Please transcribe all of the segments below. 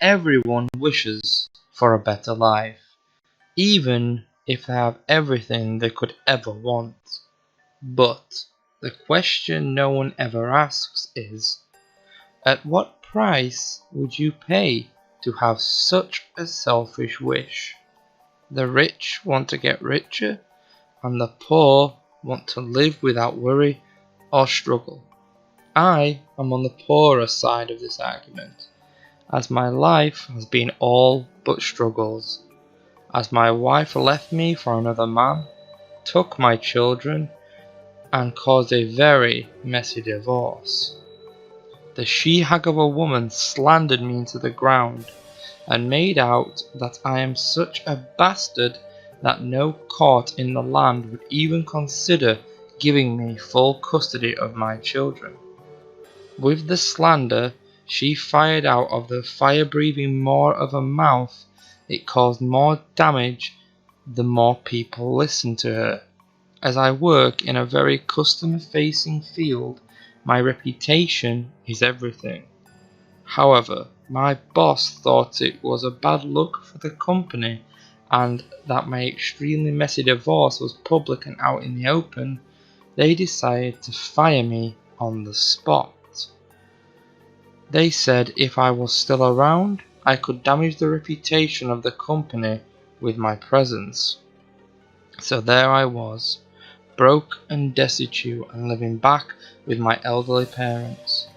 Everyone wishes for a better life, even if they have everything they could ever want. But the question no one ever asks is, at what price would you pay to have such a selfish wish? The rich want to get richer, and the poor want to live without worry or struggle. I am on the poorer side of this argument, as my life has been all but struggles, as my wife left me for another man, took my children, and caused a very messy divorce. The she-hag of a woman slandered me into the ground, and made out that I am such a bastard that no court in the land would even consider giving me full custody of my children. With the slander she fired out of the fire-breathing maw of her mouth, it caused more damage the more people listened to her. As I work in a very customer-facing field, my reputation is everything. However, my boss thought it was a bad look for the company, and that my extremely messy divorce was public and out in the open. They decided to fire me on the spot. They said if I was still around, I could damage the reputation of the company with my presence. So there I was, broke and destitute, and living back with my elderly parents.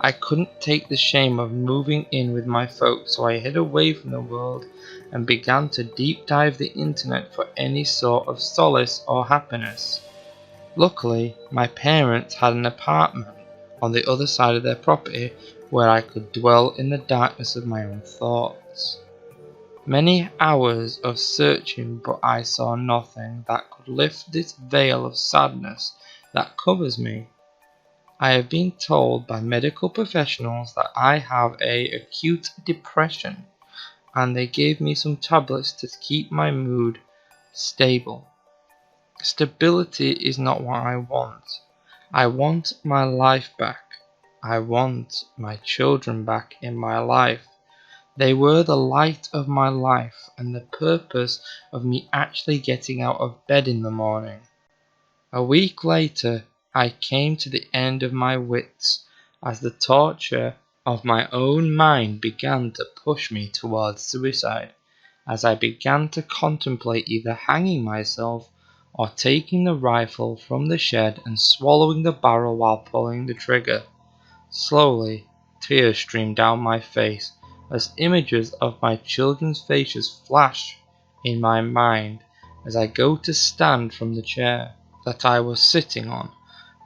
I couldn't take the shame of moving in with my folks, so I hid away from the world and began to deep dive the internet for any sort of solace or happiness. Luckily, my parents had an apartment on the other side of their property where I could dwell in the darkness of my own thoughts. Many hours of searching, but I saw nothing that could lift this veil of sadness that covers me. I have been told by medical professionals that I have a acute depression, and they gave me some tablets to keep my mood stable. Stability is not what I want. I want my life back. I want my children back in my life. They were the light of my life and the purpose of me actually getting out of bed in the morning. A week later, I came to the end of my wits as the torture of my own mind began to push me towards suicide, as I began to contemplate either hanging myself or taking the rifle from the shed and swallowing the barrel while pulling the trigger. Slowly, tears streamed down my face as images of my children's faces flash in my mind as I go to stand from the chair that I was sitting on.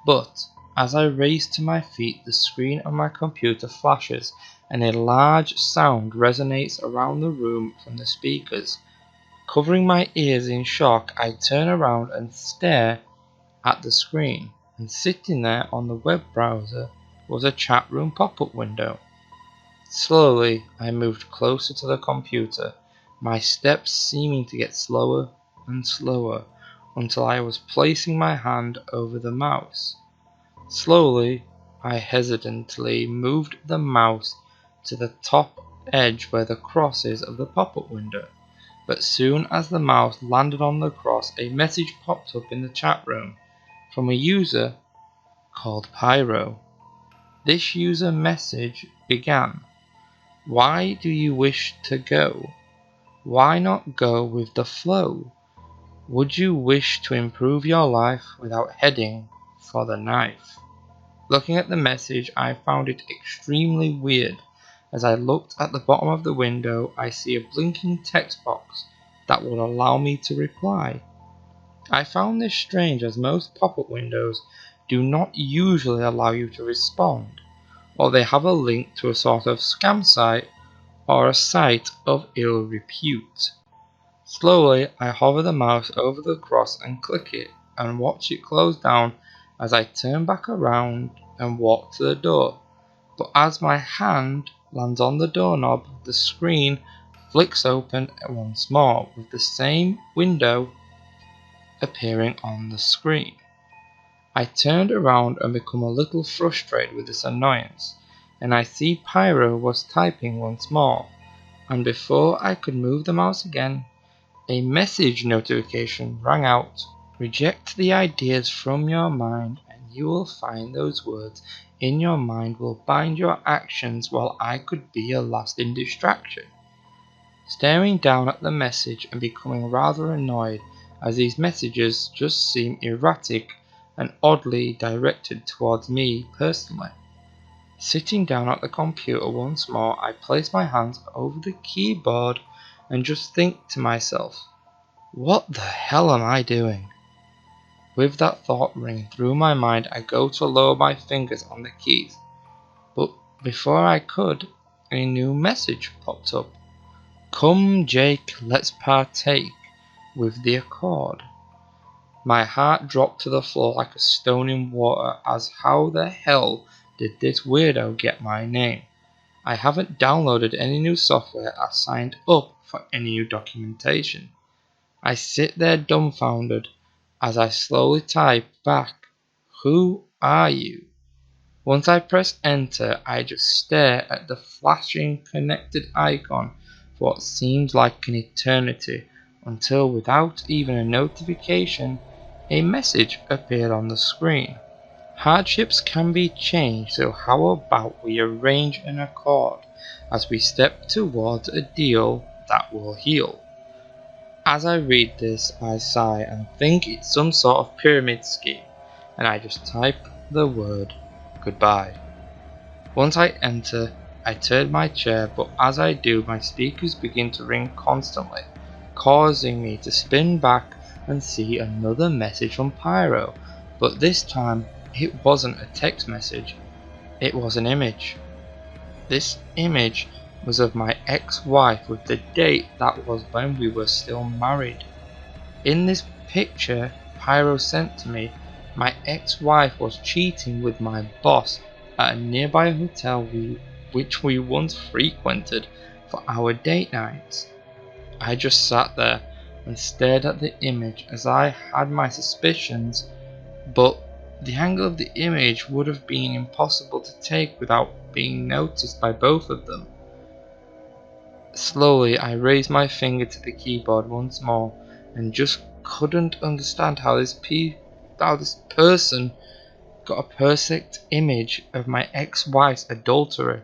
But as I raise to my feet, the screen of my computer flashes and a large sound resonates around the room from the speakers. Covering my ears in shock, I turn around and stare at the screen, and sitting there on the web browser was a chat room pop-up window. Slowly, I moved closer to the computer, my steps seeming to get slower and slower until I was placing my hand over the mouse. Slowly, I hesitantly moved the mouse to the top edge where the cross is of the pop-up window. But soon as the mouse landed on the cross, a message popped up in the chat room from a user called Pyro. This user message began, "Why do you wish to go? Why not go with the flow? Would you wish to improve your life without heading for the knife?" Looking at the message, I found it extremely weird. As I looked at the bottom of the window, I see a blinking text box that would allow me to reply. I found this strange, as most pop-up windows do not usually allow you to respond, or they have a link to a sort of scam site or a site of ill repute. Slowly, I hover the mouse over the cross and click it and watch it close down as I turn back around and walk to the door. But as my hand lands on the doorknob, the screen flicks open once more, with the same window appearing on the screen. I turned around and become a little frustrated with this annoyance, and I see Pyro was typing once more. and before I could move the mouse again, a message notification rang out. Reject the ideas from your mind and you will find those words in your mind will bind your actions while I could be a lasting distraction. Staring down at the message and becoming rather annoyed as these messages just seem erratic and oddly directed towards me personally. Sitting down at the computer once more, I place my hands over the keyboard and just think to myself, what the hell am I doing? With that thought ringing through my mind, I go to lower my fingers on the keys, but before I could, a new message popped up. Come Jake, let's partake with the accord. My heart dropped to the floor like a stone in water as how the hell did this weirdo get my name? I haven't downloaded any new software or signed up for any new documentation. I sit there dumbfounded as I slowly type back, who are you? Once I press enter, I just stare at the flashing connected icon for what seems like an eternity until without even a notification, a message appeared on the screen. Hardships can be changed, so how about we arrange an accord as we step towards a deal that will heal? As I read this, I sigh and think it's some sort of pyramid scheme, and I just type the word goodbye. Once I enter, I turn my chair, but as I do, my speakers begin to ring constantly, causing me to spin back and see another message from Pyro, but this time it wasn't a text message, it was an image. This image was of my ex-wife with the date that was when we were still married. In this picture Pyro sent to me, my ex-wife was cheating with my boss at a nearby hotel which we once frequented for our date nights. I just sat there and stared at the image as I had my suspicions, but the angle of the image would have been impossible to take without being noticed by both of them. Slowly I raised my finger to the keyboard once more and just couldn't understand how this person got a perfect image of my ex-wife's adultery.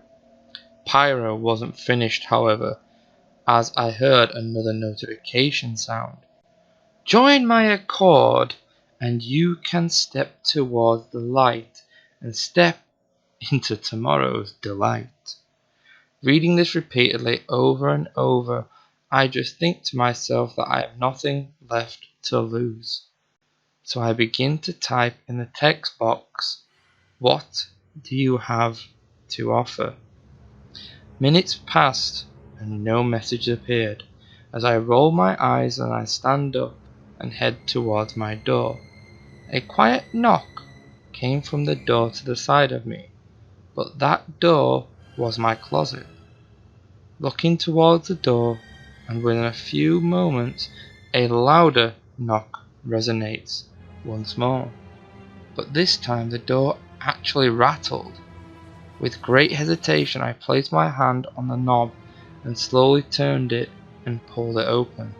Pyro wasn't finished, however, as I heard another notification sound. Join my accord and you can step towards the light and step into tomorrow's delight. Reading this repeatedly over and over, I just think to myself that I have nothing left to lose. So I begin to type in the text box, what do you have to offer? Minutes passed and no message appeared. As I roll my eyes and I stand up and head towards my door. A quiet knock came from the door to the side of me, but that door was my closet. Looking towards the door, and within a few moments a louder knock resonates once more, but this time the door actually rattled. With great hesitation I placed my hand on the knob and slowly turned it and pulled it open.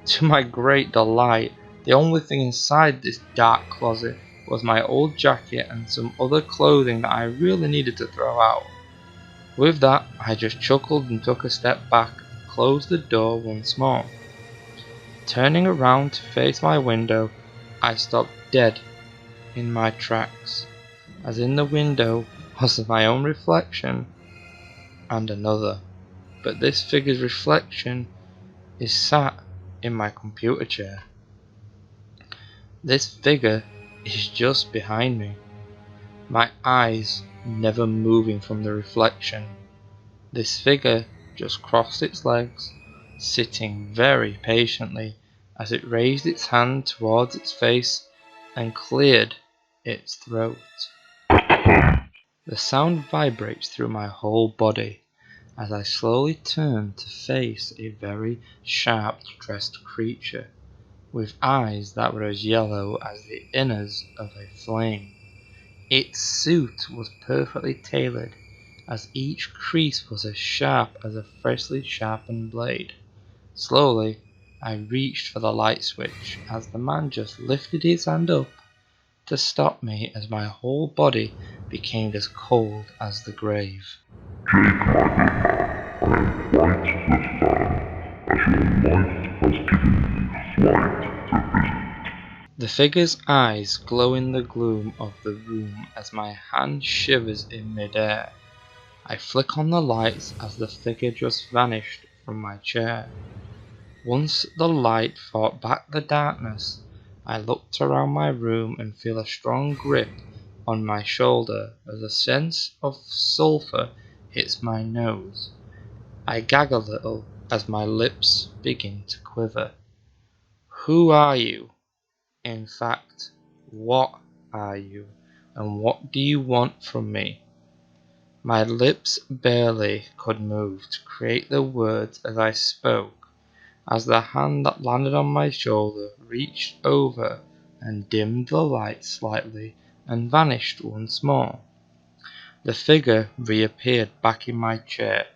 To my great delight, the only thing inside this dark closet was my old jacket and some other clothing that I really needed to throw out. With that, I just chuckled and took a step back and closed the door once more. Turning around to face my window, I stopped dead in my tracks, as in the window was my own reflection and another, but this figure's reflection is sat in my computer chair. This figure is just behind me, my eyes never moving from the reflection. This figure just crossed its legs, sitting very patiently as it raised its hand towards its face and cleared its throat. The sound vibrates through my whole body as I slowly turn to face a very sharp dressed creature with eyes that were as yellow as the innards of a flame. Its suit was perfectly tailored, as each crease was as sharp as a freshly sharpened blade. Slowly, I reached for the light switch as the man just lifted his hand up to stop me as my whole body became as cold as the grave. Jake, my good man, I am quite the fan, as your life has given me flight to visit. The figure's eyes glow in the gloom of the room as my hand shivers in midair. I flick on the lights as the figure just vanished from my chair. Once the light fought back the darkness, I looked around my room and feel a strong grip on my shoulder as a sense of sulphur hits my nose. I gag a little as my lips begin to quiver. Who are you? In fact, what are you? And what do you want from me? My lips barely could move to create the words as I spoke, as the hand that landed on my shoulder reached over and dimmed the light slightly and vanished once more. The figure reappeared back in my chair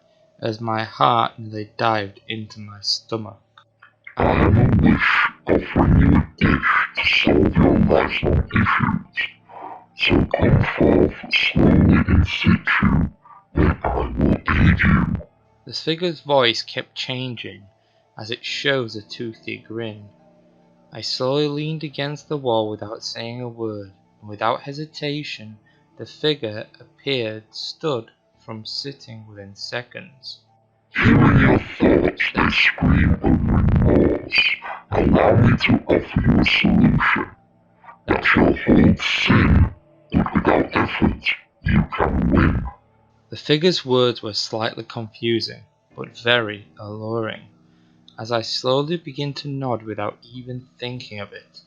as my heart nearly dived into my stomach. I am a wish offering you a dish to solve your lifelong issues. So come forth slowly in situ, then I will aid you. The figure's voice kept changing as it shows a toothy grin. I slowly leaned against the wall without saying a word, and without hesitation the figure appeared stood from sitting within seconds. Hearing your thoughts, they scream of remorse. Allow me to offer you a solution that shall hold sin, and without effort, you can win. The figure's words were slightly confusing, but very alluring, as I slowly began to nod without even thinking of it.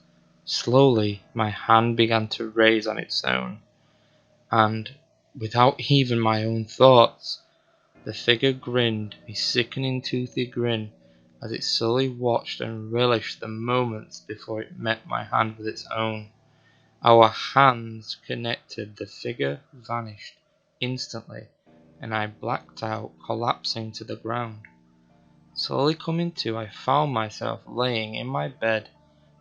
Slowly my hand began to raise on its own, and, without even my own thoughts, the figure grinned a sickening toothy grin as it slowly watched and relished the moments before it met my hand with its own. Our hands connected, the figure vanished instantly, and I blacked out, collapsing to the ground. Slowly coming to, I found myself laying in my bed,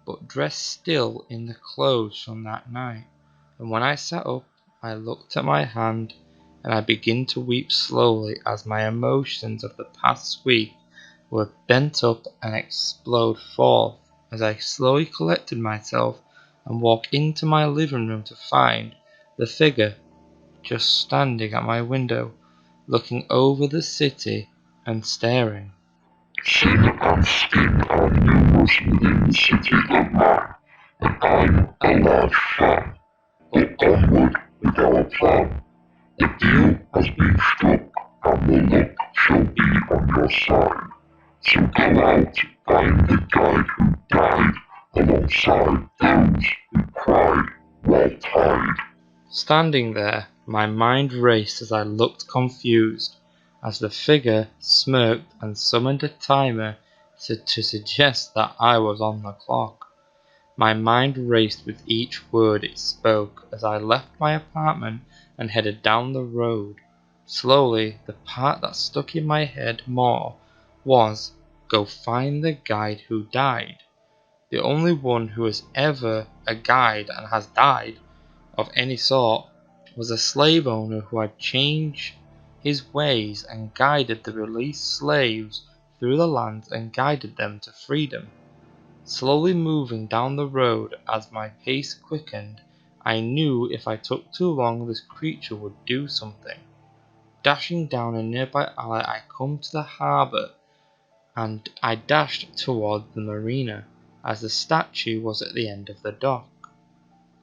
but dressed still in the clothes from that night, and when I sat up, I looked at my hand, and I began to weep slowly as my emotions of the past week were bent up and explode forth as I slowly collected myself and walked into my living room to find the figure just standing at my window, looking over the city and staring. Sin and sting are numerous within the city of man, and I'm a large fan. But onward with our plan. The deal has been struck, and the luck shall be on your side. So go out, find the guide who died, alongside those who cried while tied. Standing there, my mind raced as I looked confused, as the figure smirked and summoned a timer to suggest that I was on the clock. My mind raced with each word it spoke as I left my apartment and headed down the road. Slowly, the part that stuck in my head more was, go find the guide who died. The only one who was ever a guide and has died of any sort was a slave owner who had changed his ways and guided the released slaves through the land and guided them to freedom. Slowly moving down the road as my pace quickened, I knew if I took too long this creature would do something. Dashing down a nearby alley, I come to the harbour, and I dashed toward the marina, as the statue was at the end of the dock.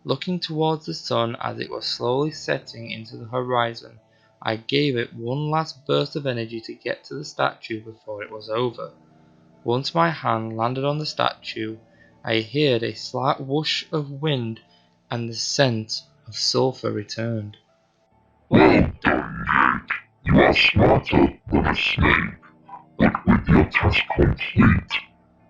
Looking towards the sun as it was slowly setting into the horizon, I gave it one last burst of energy to get to the statue before it was over. Once my hand landed on the statue, I heard a slight whoosh of wind and the scent of sulphur returned. Well done, Jake. You are smarter than a snake. But with your task complete,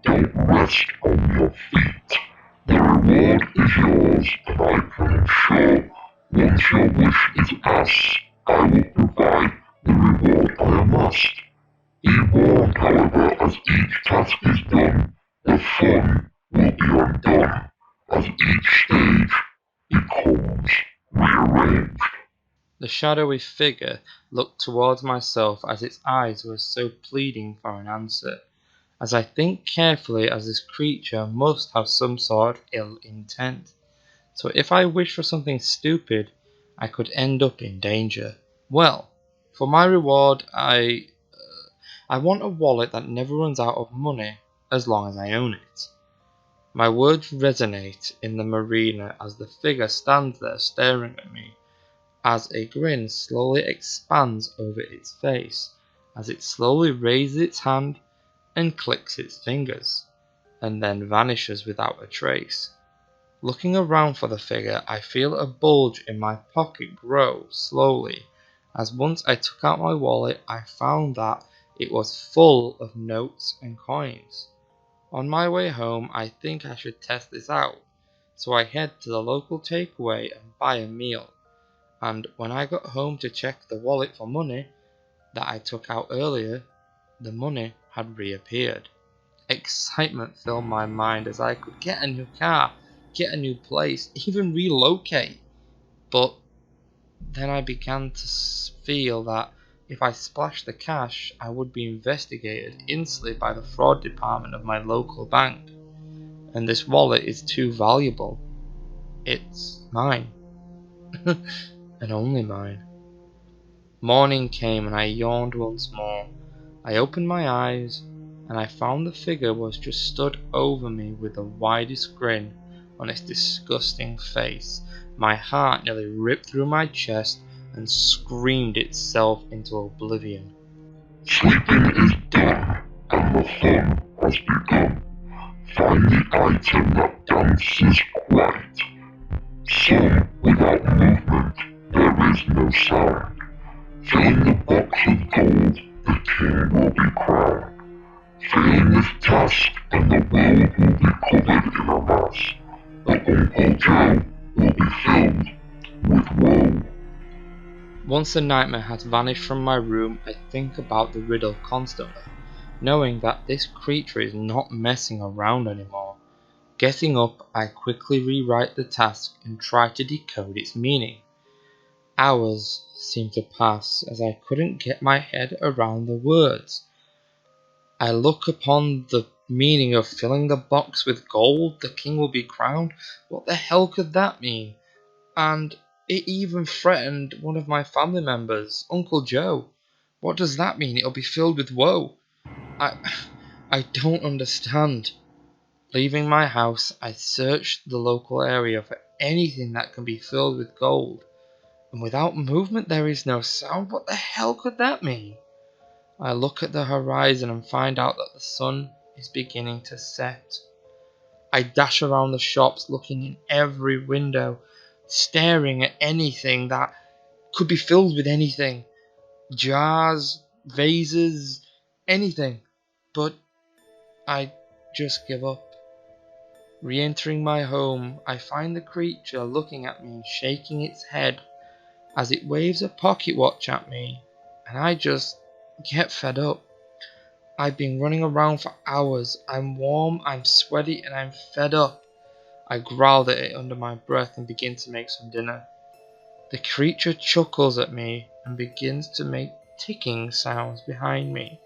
don't rest on your feet. The reward is yours, and I can ensure once your wish is asked, I will provide. by the reward I amassed. Be warned, however, as each task is done, the fun will be undone, as each stage becomes rearranged. The shadowy figure looked towards myself as its eyes were so pleading for an answer, as I think carefully as this creature must have some sort of ill intent. So if I wished for something stupid, I could end up in danger. Well, for my reward, I want a wallet that never runs out of money as long as I own it. My words resonate in the marina as the figure stands there staring at me, as a grin slowly expands over its face, as it slowly raises its hand and clicks its fingers, and then vanishes without a trace. Looking around for the figure, I feel a bulge in my pocket grow slowly, as once I took out my wallet, I found that it was full of notes and coins. On my way home, I think I should test this out, so I head to the local takeaway and buy a meal. And when I got home to check the wallet for money that I took out earlier, the money had reappeared. Excitement filled my mind as I could get a new car, get a new place, even relocate. But then I began to feel that if I splashed the cash, I would be investigated instantly by the fraud department of my local bank. And this wallet is too valuable. It's mine. And only mine. Morning came and I yawned once more. I opened my eyes and I found the figure was just stood over me with the widest grin on its disgusting face. My heart nearly ripped through my chest and screamed itself into oblivion. Sleeping is done, and the fun has begun. Find the item that dances quiet. Some without movement, there is no sound. Filling the box of gold, the king will be crowned. Failing this task, and the world will be covered in a mass. But Uncle Joe will be filled with woe. Once the nightmare has vanished from my room, I think about the riddle constantly, knowing that this creature is not messing around anymore. Getting up, I quickly rewrite the task and try to decode its meaning. Hours seemed to pass as I couldn't get my head around the words. I look upon the meaning of filling the box with gold, the king will be crowned. What the hell could that mean? And it even threatened one of my family members, Uncle Joe. What does that mean? It'll be filled with woe. I I don't understand. Leaving my house, I searched the local area for anything that can be filled with gold. And without movement there is no sound. What the hell could that mean? I look at the horizon and find out that the sun is beginning to set. I dash around the shops looking in every window, staring at anything that could be filled with anything. Jars, vases, anything. But I just give up. Re-entering my home, I find the creature looking at me and shaking its head as it waves a pocket watch at me, and I just get fed up. I've been running around for hours. I'm warm, I'm sweaty, and I'm fed up. I growled at it under my breath and begin to make some dinner. The creature chuckles at me and begins to make ticking sounds behind me.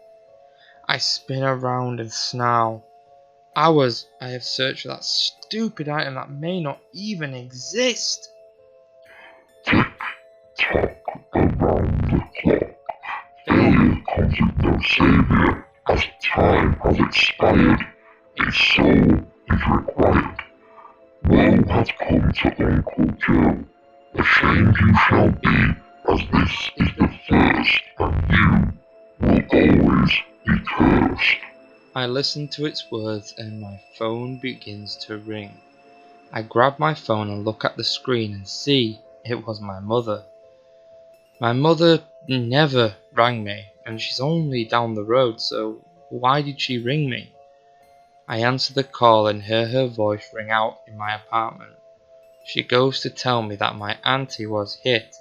I spin around and snarl. Hours I have searched for that stupid item that may not even exist. Tick tock around the clock. Failure comes with no savior, as time has expired. A soul is required. Woe has come to Uncle Joe. Ashamed you shall be, as this is the first, and you will always be cursed. I listen to its words and my phone begins to ring. I grab my phone and look at the screen and see it was my mother. My mother never rang me and she's only down the road, so why did she ring me? I answer the call and hear her voice ring out in my apartment. She goes to tell me that my auntie was hit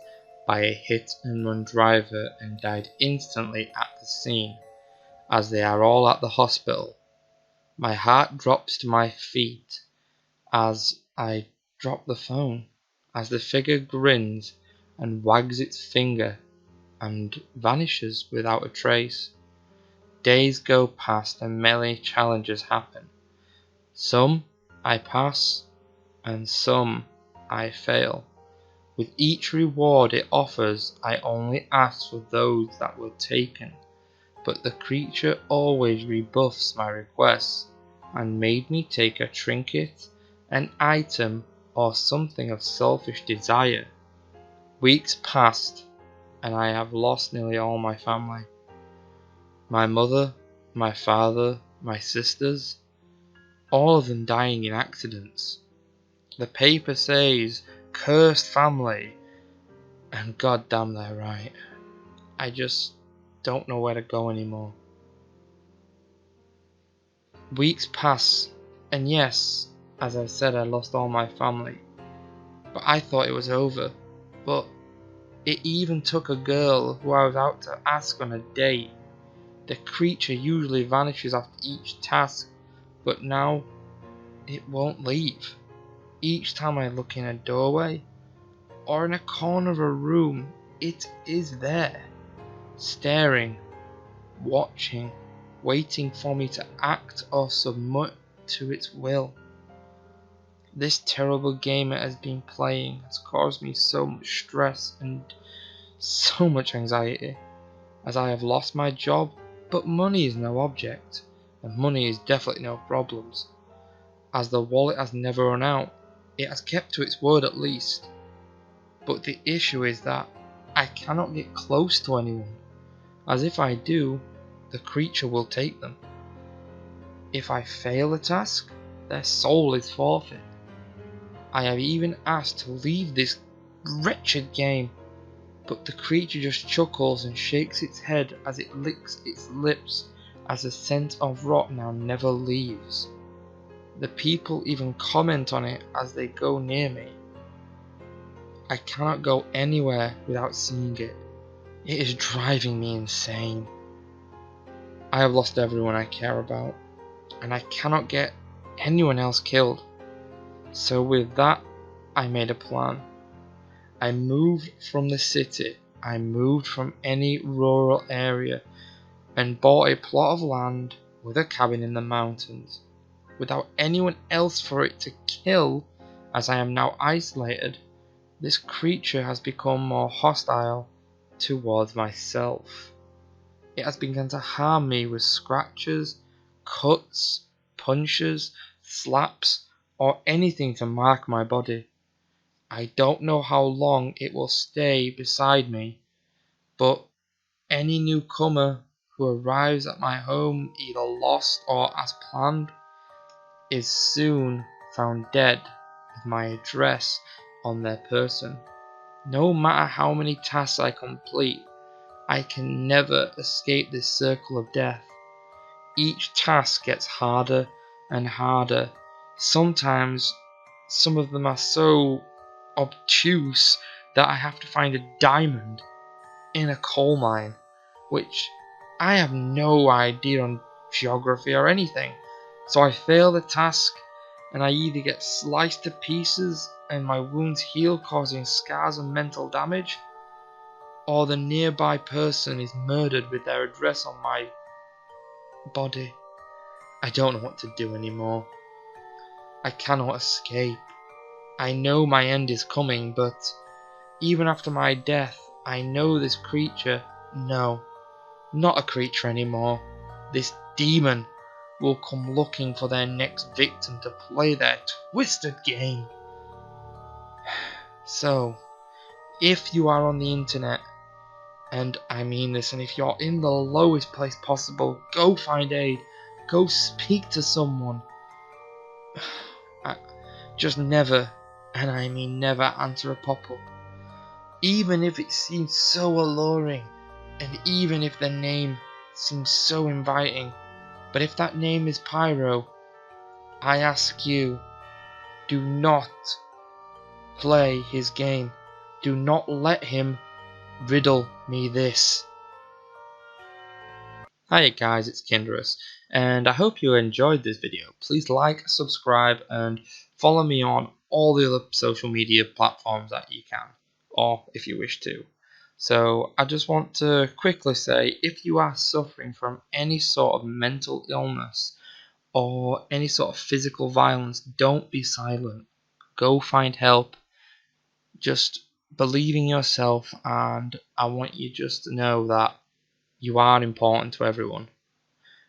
by a hit-and-run driver and died instantly at the scene, as they are all at the hospital. My heart drops to my feet as I drop the phone, as the figure grins and wags its finger and vanishes without a trace. Days go past and many challenges happen. Some I pass and some I fail. With each reward it offers, I only ask for those that were taken, but the creature always rebuffs my requests and made me take a trinket, an item, or something of selfish desire. Weeks passed, and I have lost nearly all my family. My mother, my father, my sisters, all of them dying in accidents. The paper says, cursed family, and goddamn they're right. I just don't know where to go anymore. Weeks pass, and yes, as I said, I lost all my family. But I thought it was over. But it even took a girl who I was out to ask on a date. The creature usually vanishes after each task, but now it won't leave. Each time I look in a doorway or in a corner of a room, it is there, staring, watching, waiting for me to act or submit to its will. This terrible game it has been playing has caused me so much stress and so much anxiety, as I have lost my job, but money is no object, and money is definitely no problems. As the wallet has never run out, it has kept to its word at least. But the issue is that I cannot get close to anyone, as if I do, the creature will take them. If I fail the task, their soul is forfeit. I have even asked to leave this wretched game, but the creature just chuckles and shakes its head as it licks its lips, as the scent of rot now never leaves. The people even comment on it as they go near me. I cannot go anywhere without seeing it. It is driving me insane. I have lost everyone I care about, and I cannot get anyone else killed. So with that, I made a plan. I moved from the city, I moved from any rural area, and bought a plot of land with a cabin in the mountains, without anyone else for it to kill. As I am now isolated, this creature has become more hostile towards myself. It has begun to harm me with scratches, cuts, punches, slaps, or anything to mark my body. I don't know how long it will stay beside me, but any newcomer who arrives at my home either lost or as planned is soon found dead with my address on their person. No matter how many tasks I complete, I can never escape this circle of death. Each task gets harder and harder. Sometimes some of them are so obtuse that I have to find a diamond in a coal mine, which I have no idea on geography or anything. So I fail the task and I either get sliced to pieces and my wounds heal, causing scars and mental damage, or the nearby person is murdered with their address on my body. I don't know what to do anymore. I cannot escape. I know my end is coming, but even after my death, I know this creature, no, not a creature anymore, this demon will come looking for their next victim to play their twisted game. So, if you are on the internet, and I mean this, and if you're in the lowest place possible, go find aid, go speak to someone. Just never, and I mean never, answer a pop-up. Even if it seems so alluring, and even if the name seems so inviting, but if that name is Pyro, I ask you, do not play his game. Do not let him Riddle me this. Hiya guys, it's Kindrus, and I hope you enjoyed this video. Please like, subscribe, and follow me on all the other social media platforms that you can, or if you wish to. So I just want to quickly say, if you are suffering from any sort of mental illness or any sort of physical violence, don't be silent. Go find help. Just believe in yourself, and I want you just to know that you are important to everyone.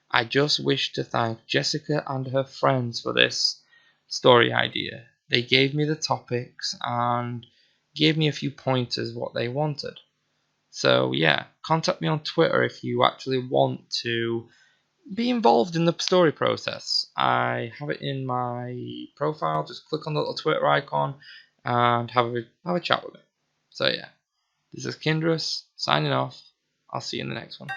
I just wish to thank Jessica and her friends for this story idea. They gave me the topics and gave me a few pointers what they wanted. So yeah, contact me on Twitter if you actually want to be involved in the story process. I have it in my profile. Just click on the little Twitter icon and have a chat with me. So yeah, this is Kindrus signing off. I'll see you in the next one.